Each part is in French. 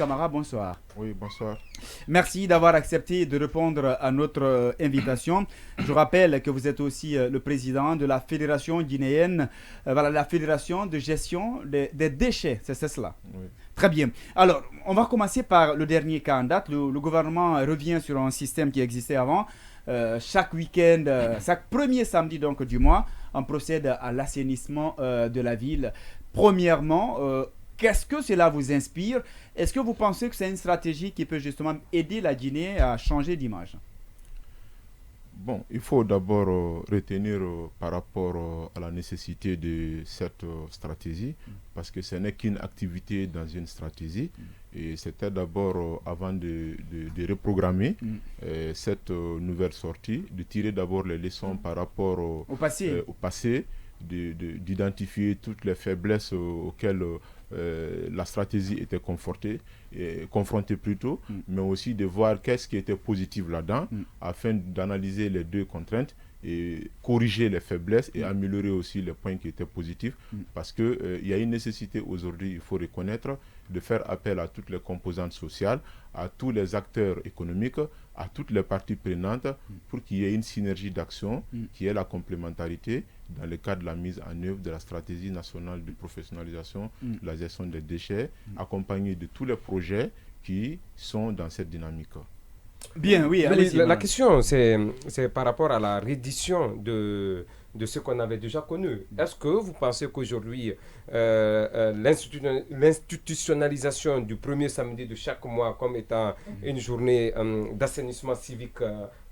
Camara, bonsoir. Oui, bonsoir. Merci d'avoir accepté de répondre à notre invitation. Je rappelle que vous êtes aussi le président de la Fédération guinéenne, la Fédération de gestion des déchets, c'est cela. Oui. Très bien. Alors, on va commencer par le dernier cas en date. Le gouvernement revient sur un système qui existait avant. Chaque week-end, chaque premier samedi donc, du mois, on procède à l'assainissement de la ville. Premièrement, qu'est-ce que cela vous inspire? Est-ce que vous pensez que c'est une stratégie qui peut justement aider la Guinée à changer d'image? Bon, il faut d'abord retenir par rapport à la nécessité de cette stratégie, parce que ce n'est qu'une activité dans une stratégie. Et c'était d'abord, avant de reprogrammer cette nouvelle sortie, de tirer d'abord les leçons par rapport au passé, d'identifier toutes les faiblesses auxquelles la stratégie était confrontée plutôt, mais aussi de voir qu'est-ce qui était positif là-dedans, afin d'analyser les deux contraintes et corriger les faiblesses et améliorer aussi les points qui étaient positifs, parce qu'il y a une nécessité aujourd'hui, il faut reconnaître, de faire appel à toutes les composantes sociales, à tous les acteurs économiques, à toutes les parties prenantes, pour qu'il y ait une synergie d'action, qui est la complémentarité dans le cadre de la mise en œuvre de la stratégie nationale de professionnalisation de la gestion des déchets, accompagnée de tous les projets qui sont dans cette dynamique. Bien, oui, allez-y. La question, c'est par rapport à la reddition de ce qu'on avait déjà connu. Est-ce que vous pensez qu'aujourd'hui, l'institutionnalisation du premier samedi de chaque mois comme étant une journée d'assainissement civique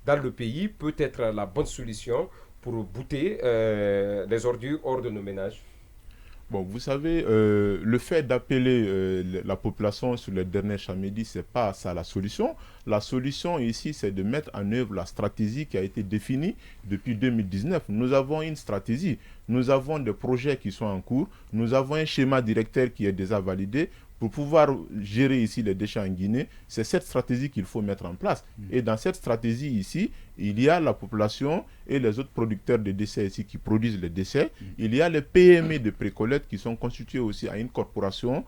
dans le pays peut être la bonne solution pour bouter les ordures hors de nos ménages? Bon, vous savez, le fait d'appeler la population sur les derniers samedis, ce n'est pas ça la solution. La solution ici, c'est de mettre en œuvre la stratégie qui a été définie depuis 2019. Nous avons une stratégie, nous avons des projets qui sont en cours, nous avons un schéma directeur qui est déjà validé. Pour pouvoir gérer ici les déchets en Guinée, c'est cette stratégie qu'il faut mettre en place. Et dans cette stratégie ici, il y a la population et les autres producteurs de déchets ici qui produisent les déchets. Il y a les PME de précollecte qui sont constitués aussi à une corporation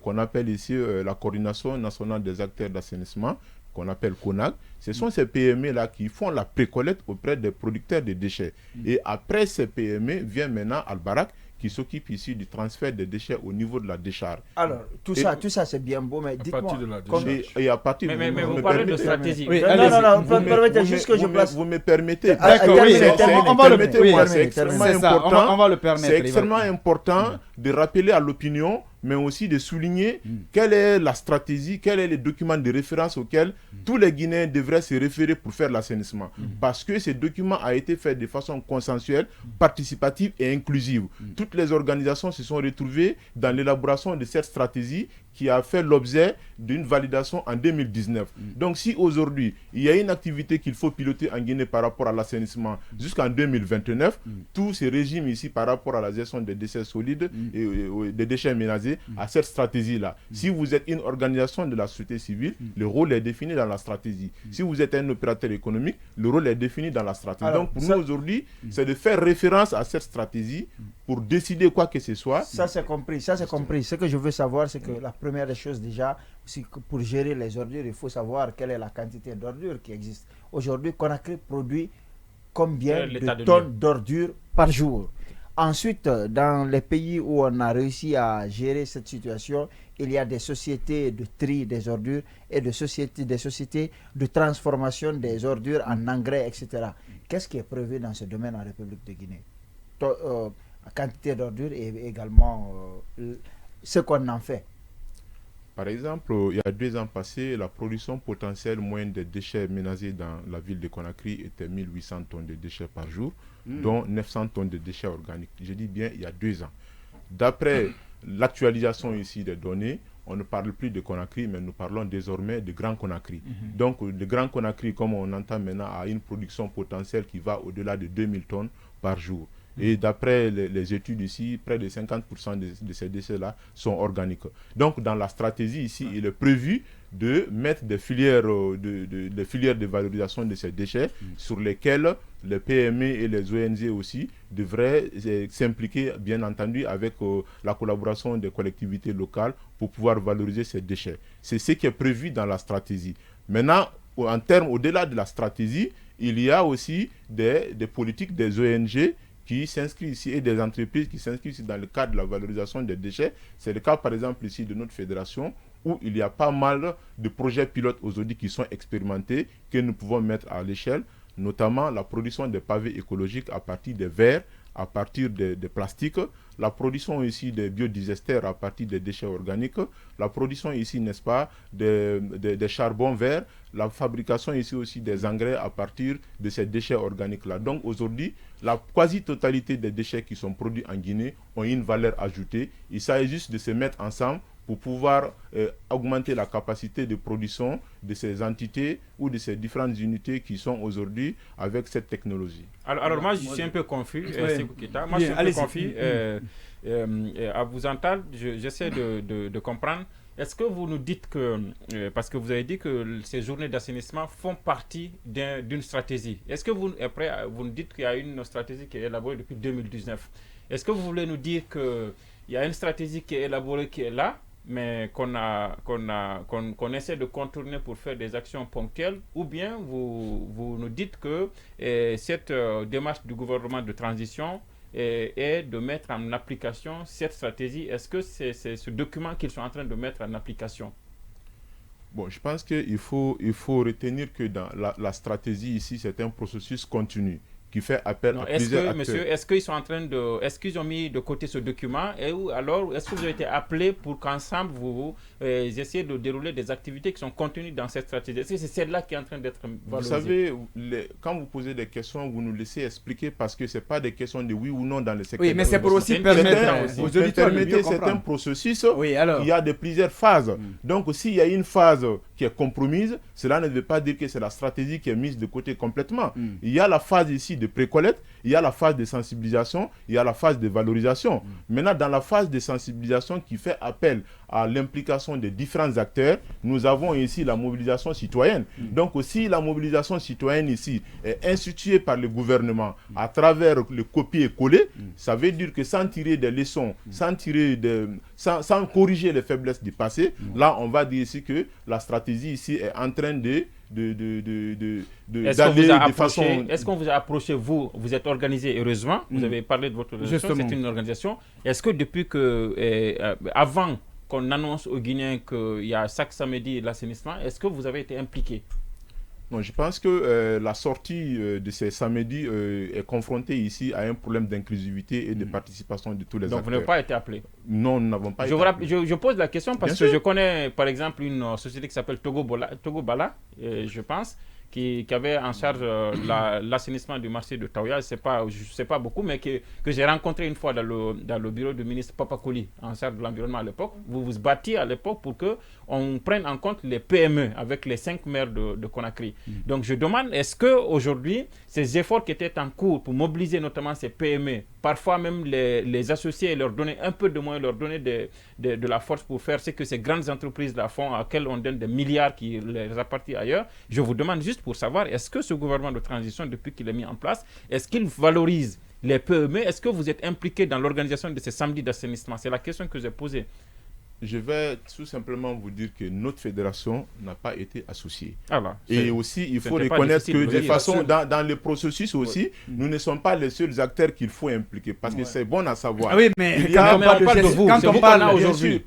qu'on appelle ici la Coordination nationale des acteurs d'assainissement, qu'on appelle CONAG. Ce sont ces PME-là qui font la précollecte auprès des producteurs de déchets. Et après ces PME, vient maintenant Albarak, qui s'occupe ici du transfert des déchets au niveau de la décharge. Alors, tout ça c'est bien beau, mais dites-moi... Et à partir mais vous parlez de stratégie. Oui, non, permettez juste que je place... Vous me permettez. D'accord, oui, c'est extrêmement important. On va le permettre. C'est extrêmement important de rappeler à l'opinion, mais aussi de souligner quelle est la stratégie, quels sont les documents de référence auxquels tous les Guinéens devraient se référer pour faire l'assainissement. Parce que ce document a été fait de façon consensuelle, participative et inclusive. Toutes les organisations se sont retrouvées dans l'élaboration de cette stratégie qui a fait l'objet d'une validation en 2019. Donc si aujourd'hui, il y a une activité qu'il faut piloter en Guinée par rapport à l'assainissement jusqu'en 2029, tous ces régimes ici par rapport à la gestion des déchets solides et des déchets ménagers, à cette stratégie-là. Si vous êtes une organisation de la société civile, le rôle est défini dans la stratégie. Si vous êtes un opérateur économique, le rôle est défini dans la stratégie. Alors, donc pour nous aujourd'hui, c'est de faire référence à cette stratégie pour décider quoi que ce soit. Ça c'est compris, Ce que je veux savoir, c'est que la première des choses déjà, c'est que pour gérer les ordures, il faut savoir quelle est la quantité d'ordures qui existe. Aujourd'hui, Conakry produit combien de tonnes d'ordures par jour? Ensuite, dans les pays où on a réussi à gérer cette situation, il y a des sociétés de tri des ordures et des sociétés de transformation des ordures en engrais, etc. Qu'est-ce qui est prévu dans ce domaine en République de Guinée? La quantité d'ordures et également ce qu'on en fait. Par exemple, il y a 2 ans passés, la production potentielle moyenne des déchets ménagers dans la ville de Conakry était 1800 tonnes de déchets par jour, dont 900 tonnes de déchets organiques. Je dis bien il y a 2 ans. D'après l'actualisation ici des données, on ne parle plus de Conakry, mais nous parlons désormais de Grand Conakry. Donc, le Grand Conakry, comme on entend maintenant, a une production potentielle qui va au-delà de 2000 tonnes par jour. Et d'après les études ici, près de 50% de ces déchets-là sont organiques. Donc, dans la stratégie ici, il est prévu de mettre des filières de valorisation de ces déchets sur lesquelles les PME et les ONG aussi devraient s'impliquer, bien entendu, avec la collaboration des collectivités locales pour pouvoir valoriser ces déchets. C'est ce qui est prévu dans la stratégie. Maintenant, en termes au-delà de la stratégie, il y a aussi des politiques des ONG qui s'inscrivent ici et des entreprises qui s'inscrivent ici dans le cadre de la valorisation des déchets. C'est le cas, par exemple, ici de notre fédération, où il y a pas mal de projets pilotes aujourd'hui qui sont expérimentés, que nous pouvons mettre à l'échelle, notamment la production des pavés écologiques à partir des verres, à partir des plastiques, la production ici des biodigesters à partir des déchets organiques, la production ici, n'est-ce pas, des charbons verts, la fabrication ici aussi des engrais à partir de ces déchets organiques-là. Donc aujourd'hui, la quasi-totalité des déchets qui sont produits en Guinée ont une valeur ajoutée. Il s'agit juste de se mettre ensemble pour pouvoir augmenter la capacité de production de ces entités ou de ces différentes unités qui sont aujourd'hui avec cette technologie. Alors moi, je suis un peu confus, Moi, je suis un peu confus. À vous entendre, j'essaie de comprendre. Est-ce que vous nous dites que, parce que vous avez dit que ces journées d'assainissement font partie d'une stratégie. Est-ce que après, vous nous dites qu'il y a une stratégie qui est élaborée depuis 2019. Est-ce que vous voulez nous dire qu'il y a une stratégie qui est élaborée, qui est là, mais qu'on essaie de contourner pour faire des actions ponctuelles, ou bien vous nous dites que cette démarche du gouvernement de transition est de mettre en application cette stratégie. Est-ce que c'est ce document qu'ils sont en train de mettre en application? Bon, je pense qu'il faut retenir que dans la stratégie ici, c'est un processus continu qui fait appel à plusieurs acteurs. Monsieur, est-ce qu'ils ont mis de côté ce document, et alors est-ce que vous avez été appelé pour qu'ensemble vous essayez de dérouler des activités qui sont contenues dans cette stratégie? Est-ce que c'est celle-là qui est en train d'être valorisée? Vous savez, quand vous posez des questions, vous nous laissez expliquer parce que ce n'est pas des questions de oui ou non dans le secteur. Oui, mais c'est pour aussi permettre aux auditeurs de mieux comprendre. C'est un processus, il y a plusieurs phases. Donc s'il y a une phase qui est compromise, cela ne veut pas dire que c'est la stratégie qui est mise de côté complètement. Il y a la phase ici de précollecte, il y a la phase de sensibilisation, il y a la phase de valorisation. Maintenant, dans la phase de sensibilisation qui fait appel à l'implication des différents acteurs, nous avons ici la mobilisation citoyenne. Donc aussi, la mobilisation citoyenne ici est instituée par le gouvernement à travers le copier-coller. Ça veut dire que sans tirer des leçons, sans corriger les faiblesses du passé, là, on va dire ici que la stratégie ici est en train d'aller de façon... Est-ce qu'on vous a approché, vous êtes organisé, heureusement, vous avez parlé de votre organisation, c'est une organisation. Est-ce que depuis que, avant qu'on annonce aux Guinéens qu'il y a chaque samedi l'assainissement, est-ce que vous avez été impliqué? Non, je pense que la sortie de ces samedis est confrontée ici à un problème d'inclusivité et de participation de tous les acteurs. Donc vous n'avez pas été appelé? Non, nous n'avons pas été appelés. Je pose la question parce que je connais par exemple une société qui s'appelle Togo Bala, je pense, qui avait en charge l'assainissement du marché de Taouya. Je ne sais pas beaucoup, mais que j'ai rencontré une fois dans le bureau du ministre Papakoli, en charge de l'environnement à l'époque. Vous vous battiez à l'époque pour qu'on prenne en compte les PME avec les 5 maires de Conakry. Donc je demande, est-ce qu'aujourd'hui, ces efforts qui étaient en cours pour mobiliser notamment ces PME, parfois même les associer et leur donner un peu de moyens, leur donner de la force pour faire ce que ces grandes entreprises-là font, à quelles on donne des milliards qui les appartiennent ailleurs, je vous demande juste pour savoir, est-ce que ce gouvernement de transition, depuis qu'il est mis en place, est-ce qu'il valorise les PME? Est-ce que vous êtes impliqué dans l'organisation de ces samedis d'assainissement? C'est la question que j'ai posée. Je vais tout simplement vous dire que notre fédération n'a pas été associée. Et aussi, il faut reconnaître que de façon, dans le processus aussi, nous ne sommes pas les seuls acteurs qu'il faut impliquer. Parce que c'est bon à savoir. Oui, mais quand on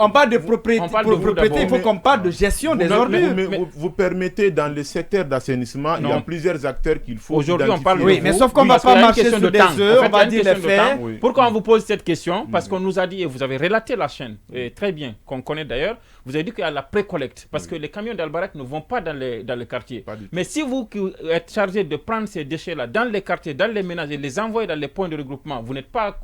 parle de propriété, il faut qu'on parle de gestion des ordures. Mais vous permettez, dans le secteur d'assainissement, il y a plusieurs acteurs qu'il faut aujourd'hui, on parle oui, mais sauf qu'on ne va pas marcher sur des œufs, on va dire les faits. Pourquoi on vous pose cette question? Parce qu'on nous a dit, et vous avez relaté la chaîne, très bien, qu'on connaît d'ailleurs, vous avez dit qu'il y a la précollecte, parce que les camions d'Albarak ne vont pas dans les quartiers. Mais si vous qui êtes chargé de prendre ces déchets-là dans les quartiers, dans les ménages et les envoyer dans les points de regroupement, vous n'êtes pas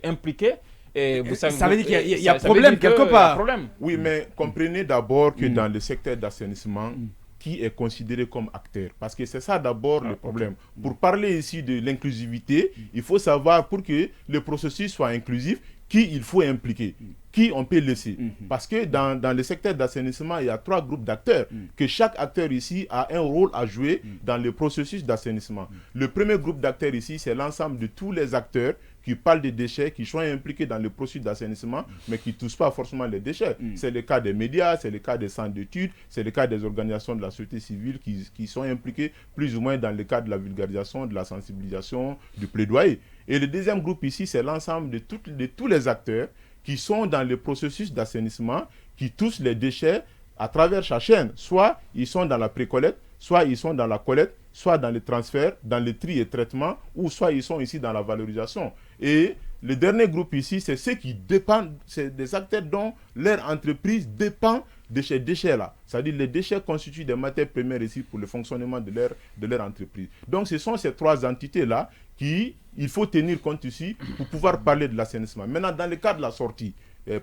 impliqué. Et vous savez, ça veut dire qu'il y a problème quelque part. Oui, mais comprenez d'abord que dans le secteur d'assainissement, qui est considéré comme acteur. Parce que c'est ça d'abord le problème. Pour parler ici de l'inclusivité, il faut savoir pour que le processus soit inclusif, qui il faut impliquer, qui on peut laisser. Parce que dans le secteur d'assainissement, il y a 3 groupes d'acteurs, que chaque acteur ici a un rôle à jouer dans le processus d'assainissement. Le premier groupe d'acteurs ici, c'est l'ensemble de tous les acteurs qui parlent des déchets, qui sont impliqués dans le processus d'assainissement, mais qui ne touchent pas forcément les déchets. C'est le cas des médias, c'est le cas des centres d'études, c'est le cas des organisations de la société civile qui sont impliquées plus ou moins dans le cadre de la vulgarisation, de la sensibilisation, du plaidoyer. Et le deuxième groupe ici, c'est l'ensemble de tous les acteurs qui sont dans le processus d'assainissement, qui touchent les déchets à travers sa chaîne. Soit ils sont dans la précollecte, soit ils sont dans la collecte, soit dans le transfert, dans le tri et traitement, ou soit ils sont ici dans la valorisation. Et le dernier groupe ici, c'est ceux qui dépendent, c'est des acteurs dont leur entreprise dépend de ces déchets-là. C'est-à-dire les déchets constituent des matières premières ici pour le fonctionnement de leur entreprise. Donc ce sont ces 3 entités-là il faut tenir compte ici pour pouvoir parler de l'assainissement. Maintenant, dans le cas de la sortie,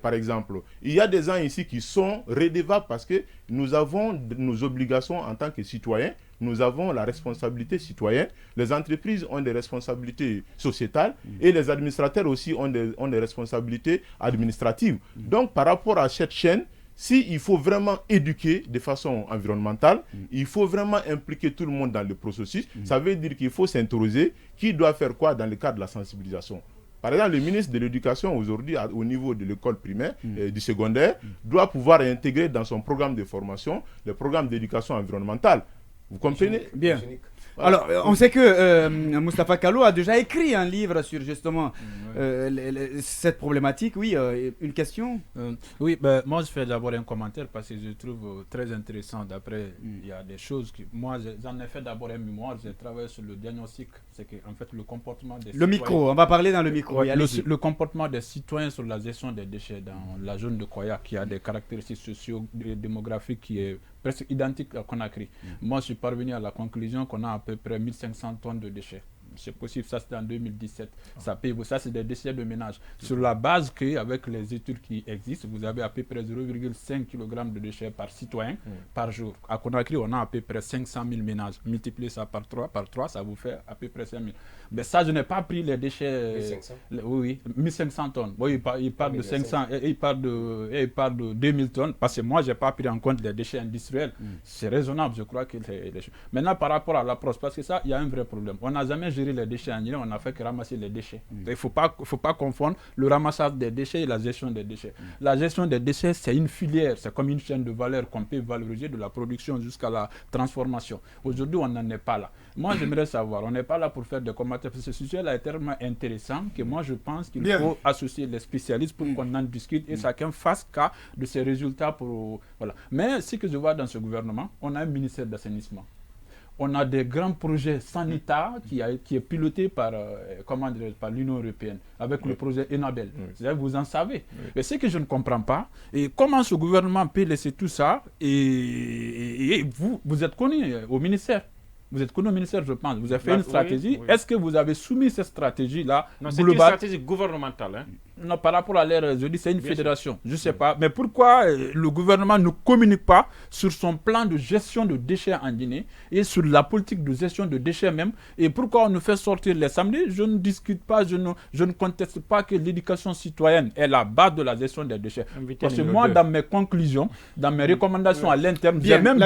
par exemple, il y a des gens ici qui sont redevables parce que nous avons nos obligations en tant que citoyens, nous avons la responsabilité citoyenne, les entreprises ont des responsabilités sociétales et les administrateurs aussi ont des responsabilités administratives. Donc, par rapport à cette chaîne, s'il faut vraiment éduquer de façon environnementale, il faut vraiment impliquer tout le monde dans le processus. Ça veut dire qu'il faut s'interroger qui doit faire quoi dans le cadre de la sensibilisation. Par exemple, le ministre de l'Éducation aujourd'hui, au niveau de l'école primaire et du secondaire, doit pouvoir intégrer dans son programme de formation le programme d'éducation environnementale. Vous comprenez? Bien. Alors, on sait que Moustapha Kallou a déjà écrit un livre sur justement cette problématique. Oui, une question? Oui, moi je fais d'abord un commentaire parce que je trouve très intéressant. D'après, il y a des choses que moi j'en ai fait d'abord un mémoire. J'ai travaillé sur le diagnostic. C'est que en fait le comportement des citoyens. Le micro, on va parler dans le micro. Le comportement des citoyens sur la gestion des déchets dans la zone de Koya, qui a des caractéristiques socio-démographiques qui est presque identique à Conakry. Moi, je suis parvenu à la conclusion qu'on a à peu près 1500 tonnes de déchets. C'est possible, ça c'était en 2017. Ça c'est des déchets de ménage. Sur la base qu'avec les études qui existent, vous avez à peu près 0,5 kg de déchets par citoyen par jour. À Conakry, on a à peu près 500 000 ménages. Multipliez ça par 3, ça vous fait à peu près 5 000. Mais ça, je n'ai pas pris les déchets. 1500 oui, 1500 tonnes. Bon, il parle de 500 et il parle de 2000 tonnes parce que moi, je n'ai pas pris en compte les déchets industriels. C'est raisonnable, je crois que maintenant, par rapport à l'approche, parce que ça, il y a un vrai problème. On n'a jamais géré les déchets en Guinée, on n'a fait que ramasser les déchets. Il ne faut pas confondre le ramassage des déchets et la gestion des déchets. La gestion des déchets, c'est une filière, c'est comme une chaîne de valeur qu'on peut valoriser de la production jusqu'à la transformation. Aujourd'hui, on n'en est pas là. Moi, j'aimerais savoir, on n'est pas là pour faire des commentaires. Ce sujet-là est tellement intéressant que moi, je pense qu'il faut associer les spécialistes pour qu'on en discute et chacun fasse cas de ses résultats. Voilà. Mais ce que je vois dans ce gouvernement, on a un ministère d'assainissement. On a des grands projets sanitaires qui est piloté par l'Union européenne avec le projet Enabel. Vous en savez. Mais ce que je ne comprends pas, et comment ce gouvernement peut laisser tout ça et vous êtes connu au ministère. Vous êtes connu au ministère, je pense. Vous avez fait une stratégie. Oui. Est-ce que vous avez soumis cette stratégie-là? Non, c'est une stratégie gouvernementale. Non, par rapport à l'air, je dis c'est une fédération. Je ne sais pas. Mais pourquoi le gouvernement ne communique pas sur son plan de gestion de déchets en Guinée et sur la politique de gestion de déchets même? Et pourquoi on nous fait sortir les samedis? Je ne discute pas, je ne conteste pas que l'éducation citoyenne est la base de la gestion des déchets. Parce que moi, dans mes conclusions, dans mes recommandations à l'interne, j'ai même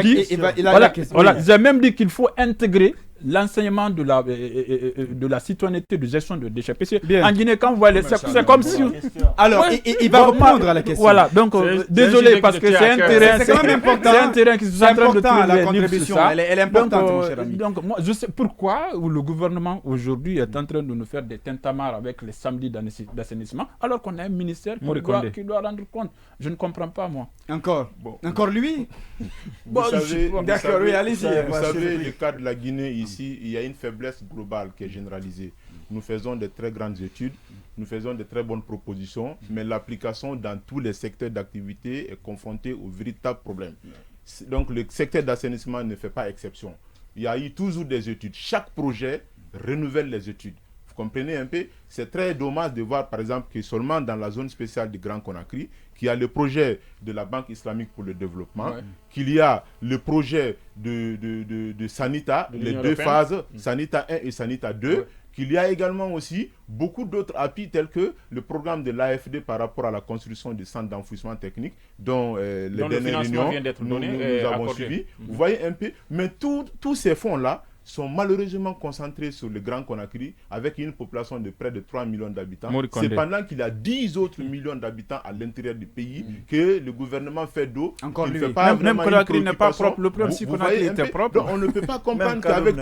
dit qu'il faut intégrer l'enseignement de la citoyenneté de gestion de déchets. En Guinée, quand vous voyez c'est comme si... Alors, il va répondre à la question. Voilà, donc désolé parce que c'est un terrain... C'est quand même important. C'est un terrain qui se en train de trouver la contribution. Elle est importante, mon cher ami. Donc, moi, je sais pourquoi le gouvernement aujourd'hui est en train de nous faire des tintamars avec les samedis d'assainissement, alors qu'on a un ministère qui doit rendre compte. Je ne comprends pas, moi. Encore lui? D'accord, oui, allez-y. Vous savez, le cas de la Guinée ici, il y a une faiblesse globale qui est généralisée. Nous faisons de très grandes études, nous faisons de très bonnes propositions, mais l'application dans tous les secteurs d'activité est confrontée au véritable problème. Donc le secteur d'assainissement ne fait pas exception. Il y a eu toujours des études. Chaque projet renouvelle les études. Vous comprenez un peu? C'est très dommage de voir, par exemple, que seulement dans la zone spéciale du Grand Conakry, qu'il y a le projet de la Banque islamique pour le développement, qu'il y a le projet de Sanita, les deux phases, Sanita 1 et Sanita 2, qu'il y a également aussi beaucoup d'autres appuis tels que le programme de l'AFD par rapport à la construction des centres d'enfouissement technique dont les dernières réunions nous avons suivi. Vous voyez un peu, mais tous ces fonds-là sont malheureusement concentrés sur le Grand Conakry avec une population de près de 3 millions d'habitants. C'est pendant qu'il y a 10 autres millions d'habitants à l'intérieur du pays que le gouvernement fait d'eau. Encore lui. Même Conakry n'est pas propre. Le problème, si Conakry était propre. Donc on ne peut pas comprendre qu'avec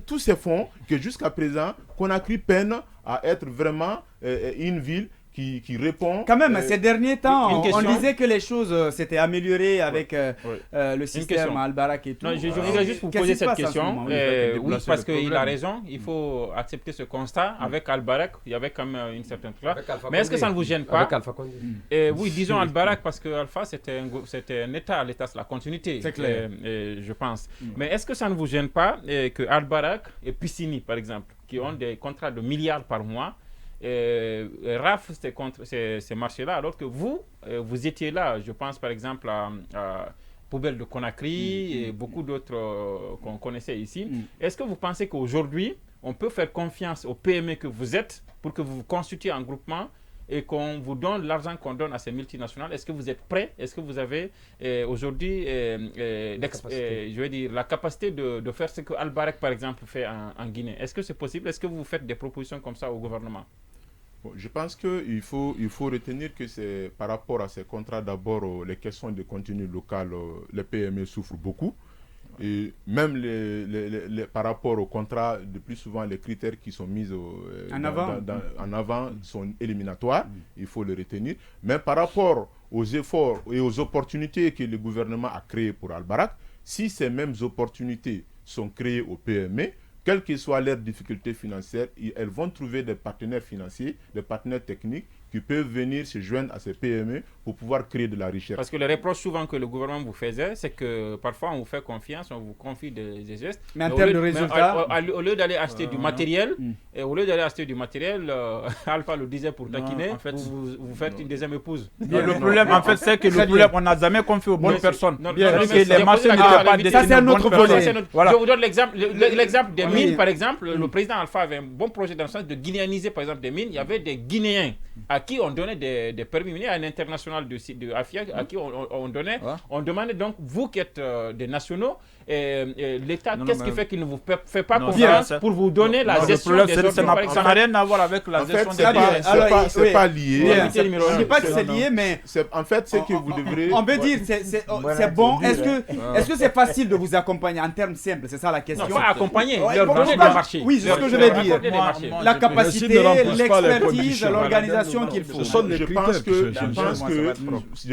tous ces fonds, que jusqu'à présent, Conakry peine à être vraiment une ville qui répond... Quand même, ces derniers temps, on disait que les choses s'étaient améliorées avec le système Al-Barak et tout. Non, je voudrais juste vous poser cette question. Oui, parce qu'il a raison, il faut accepter ce constat. Avec Al-Barak, il y avait quand même une certaine classe. Mais est-ce que ça ne vous gêne pas? Oui, disons Al-Barak, parce que Alpha, c'était un État, l'État, c'est la continuité. C'est clair. Je pense. Mais est-ce que ça ne vous gêne pas que Al-Barak et Piscini, par exemple, qui ont des contrats de milliards par mois, RAF ces marchés-là, alors que vous étiez là, je pense par exemple à Poubelle de Conakry et beaucoup d'autres qu'on connaissait ici. Est-ce que vous pensez qu'aujourd'hui, on peut faire confiance aux PME que vous êtes pour que vous vous constituiez en groupement et qu'on vous donne l'argent qu'on donne à ces multinationales? Est-ce que vous êtes prêts? Est-ce que vous avez aujourd'hui je veux dire, la capacité de faire ce que Al-Barak, par exemple, fait en Guinée? Est-ce que c'est possible? Est-ce que vous faites des propositions comme ça au gouvernement? Je pense qu'il faut retenir que c'est par rapport à ces contrats, d'abord, les questions de contenu local, les PME souffrent beaucoup. Et même par rapport au contrat, de plus souvent, les critères qui sont mis en avant sont éliminatoires, il faut le retenir. Mais par rapport aux efforts et aux opportunités que le gouvernement a créées pour Al-Barak, si ces mêmes opportunités sont créées aux PME, quelles que soient leurs difficultés financières, elles vont trouver des partenaires financiers, des partenaires techniques qui peuvent venir se joindre à ces PME pour pouvoir créer de la richesse. Parce que le reproche souvent que le gouvernement vous faisait, c'est que parfois on vous fait confiance, on vous confie des gestes. Mais en termes de résultats, au lieu d'aller acheter du matériel, Alpha le disait pour taquiner, en fait, vous faites une deuxième épouse. Le problème, en fait, c'est que on n'a jamais confié aux bonnes personnes. Les marchés n'étaient pas destinés. Ça, c'est un autre volet. Je vous donne l'exemple des mines, par exemple. Le président Alpha avait un bon projet dans le sens de guinéaniser, par exemple, des mines. Il y avait des Guinéens à qui on donnait des permis miniers, à un international de AFIA, à qui on demandait donc, vous qui êtes des nationaux, l'État, qu'est-ce qui fait qu'il ne vous fait pas confiance pour vous donner la gestion des ordures, par exemple? Ça n'a rien à voir avec la gestion des ordures. C'est pas lié. Je ne dis pas que c'est lié, mais en fait, c'est que vous devrez... On veut dire, c'est bon. Est-ce que c'est facile de vous accompagner en termes simples? C'est ça la question. Non, pas accompagner, leur donner des marchés. Oui, c'est ce que je vais dire. La capacité, l'expertise, l'organisation qu'il faut. Je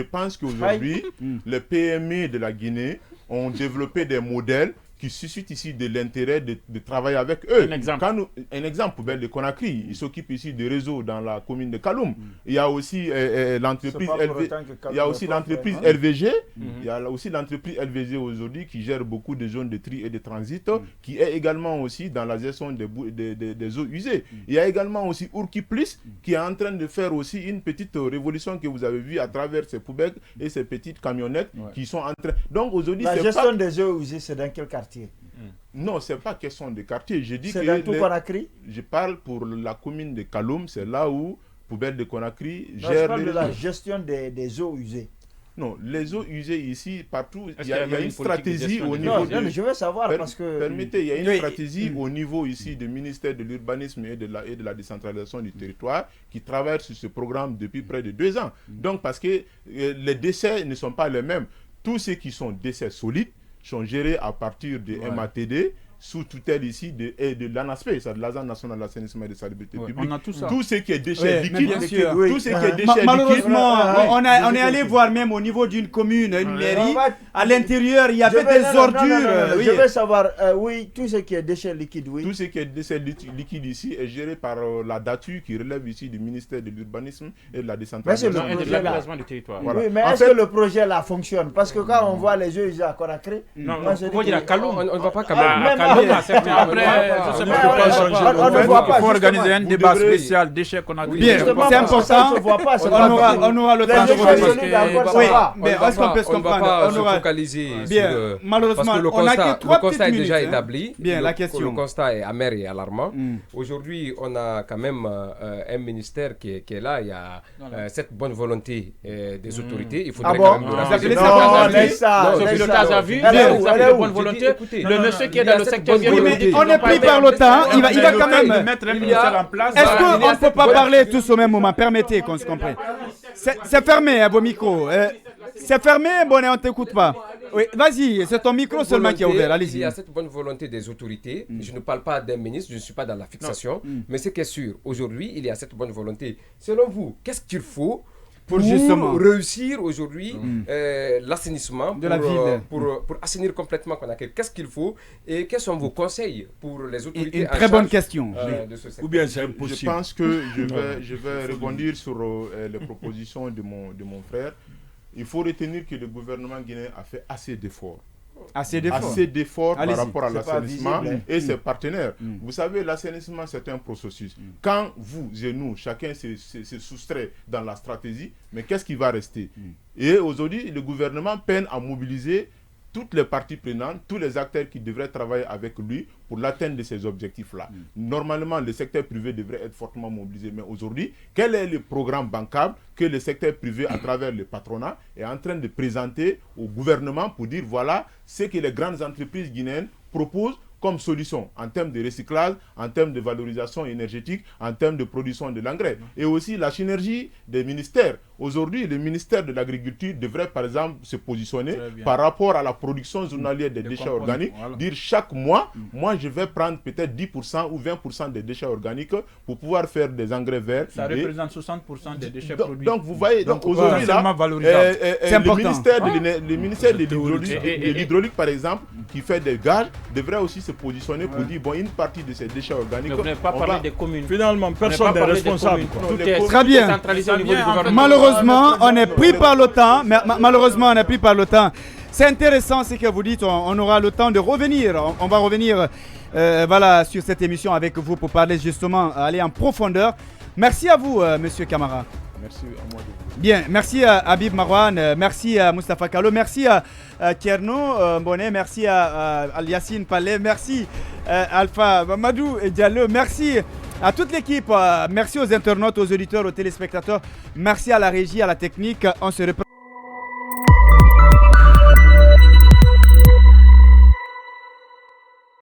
pense qu'aujourd'hui, les PME de la Guinée ont développé des modèles qui suscitent ici de l'intérêt de travailler avec eux. Un exemple, Poubelle de Conakry, il s'occupe ici de réseaux dans la commune de Kaloum. Il y a aussi l'entreprise LVG. Il y a aussi l'entreprise LVG aujourd'hui qui gère beaucoup de zones de tri et de transit, qui est également aussi dans la gestion des eaux usées. Il y a également aussi Urki Plus qui est en train de faire aussi une petite révolution que vous avez vue à travers ces poubelles et ces petites camionnettes qui sont en train... Donc aujourd'hui, la gestion des eaux usées, c'est dans quel quartier? Non, ce n'est pas question de quartier. Je dis que dans tout Conakry? Je parle pour la commune de Kaloum, c'est là où Poubelle de Conakry gère... je parle de la gestion des eaux usées. Non, les eaux usées ici, partout, il y a une stratégie au niveau... Non, mais je veux savoir parce que... Permettez, il y a une stratégie au niveau ici du ministère de l'Urbanisme et de la décentralisation du territoire qui travaille sur ce programme depuis près de 2 ans. Donc, parce que les décès ne sont pas les mêmes. Tous ceux qui sont décès solides sont gérés à partir de MATD sous tutelle ici de l'ANASP, c'est de l'Agence nationale de l'assainissement et de salubrité publique. On a tout ça. Tout ce qui est déchets liquides, malheureusement, on est allé voir même au niveau d'une commune, une mairie, à l'intérieur, il y avait des ordures. Je veux savoir, tout ce qui est déchets liquides, oui. Tout ce qui est déchets liquides ici est géré par la DATU qui relève ici du ministère de l'Urbanisme et de la décentralisation et de l'aménagement du territoire. Oui, mais est-ce que le projet là fonctionne? Parce que quand on voit les yeux à Conakry, on ne va pas Après, je sais pas, on ne voit pas. il faut organiser un débat spécial déchets qu'on a. Bien, c'est important. On aura le temps de revenir. Oui, mais est-ce qu'on peut se comprendre? On aura focaliser bien. Malheureusement, parce que le constat est déjà établi. Bien, la question. Le constat est amer et alarmant. Aujourd'hui, on a quand même un ministère qui est là. Il y a cette bonne volonté des autorités. Il faudrait quand même le rappeler. Le pilotage à vue, de bonne volonté. Le monsieur qui est dans le secteur. On est pris par l'OTAN. Il va quand même mettre un ministère en place. Est-ce qu'on ne peut pas parler tous au même moment? Permettez qu'on se comprenne. C'est fermé, vos micros. C'est fermé, bon, on ne t'écoute pas. Oui, vas-y, c'est ton micro seulement qui est ouvert. Allez-y. Il y a cette bonne volonté des autorités. Je ne parle pas d'un ministre, je ne suis pas dans la fixation. Mais ce qui est sûr, aujourd'hui, il y a cette bonne volonté. Selon vous, qu'est-ce qu'il faut pour réussir aujourd'hui l'assainissement de la ville, pour assainir complètement Conakry? Qu'est-ce qu'il faut et quels sont vos conseils pour les autorités? Une très bonne question. De ce secteur. Ou bien c'est impossible. Je pense que je vais rebondir sur les propositions de mon frère. Il faut retenir que le gouvernement guinéen a fait assez d'efforts. Assez d'efforts par rapport à l'assainissement et ses partenaires. Vous savez, l'assainissement, c'est un processus. Quand vous et nous, chacun se soustrait dans la stratégie, mais qu'est-ce qui va rester? Et aujourd'hui, le gouvernement peine à mobiliser toutes les parties prenantes, tous les acteurs qui devraient travailler avec lui pour l'atteinte de ces objectifs-là. Normalement, le secteur privé devrait être fortement mobilisé. Mais aujourd'hui, quel est le programme bancable que le secteur privé, à travers le patronat, est en train de présenter au gouvernement pour dire voilà ce que les grandes entreprises guinéennes proposent comme solution en termes de recyclage, en termes de valorisation énergétique, en termes de production de l'engrais. Et aussi la synergie des ministères. Aujourd'hui, le ministère de l'Agriculture devrait par exemple se positionner par rapport à la production journalière des déchets organiques, dire chaque mois, moi je vais prendre peut-être 10% ou 20% des déchets organiques pour pouvoir faire des engrais verts. Ça représente 60% des déchets produits. Donc vous voyez, aujourd'hui là, le ministère de l'hydraulique par exemple, qui fait des gages, devrait aussi se positionner pour dire bon, une partie de ces déchets organiques. Vous n'avez pas parlé des communes. Finalement, personne n'est responsable. Très bien. Centralisé au niveau du gouvernement. Malheureusement, on est pris par l'OTAN. Malheureusement, on est pris par l'OTAN. C'est intéressant ce que vous dites. On aura le temps de revenir. On va revenir voilà, sur cette émission avec vous pour parler justement, aller en profondeur. Merci à vous, monsieur Camara. Merci à moi de vous. Bien, merci à Habib Marwan, merci à Moustapha Kallo, merci à Kierno Bonnet, merci à Yassine Palais, merci à Alpha Mamadou et Diallo, merci à toute l'équipe, merci aux internautes, aux auditeurs, aux téléspectateurs, merci à la régie, à la technique. On se reprend.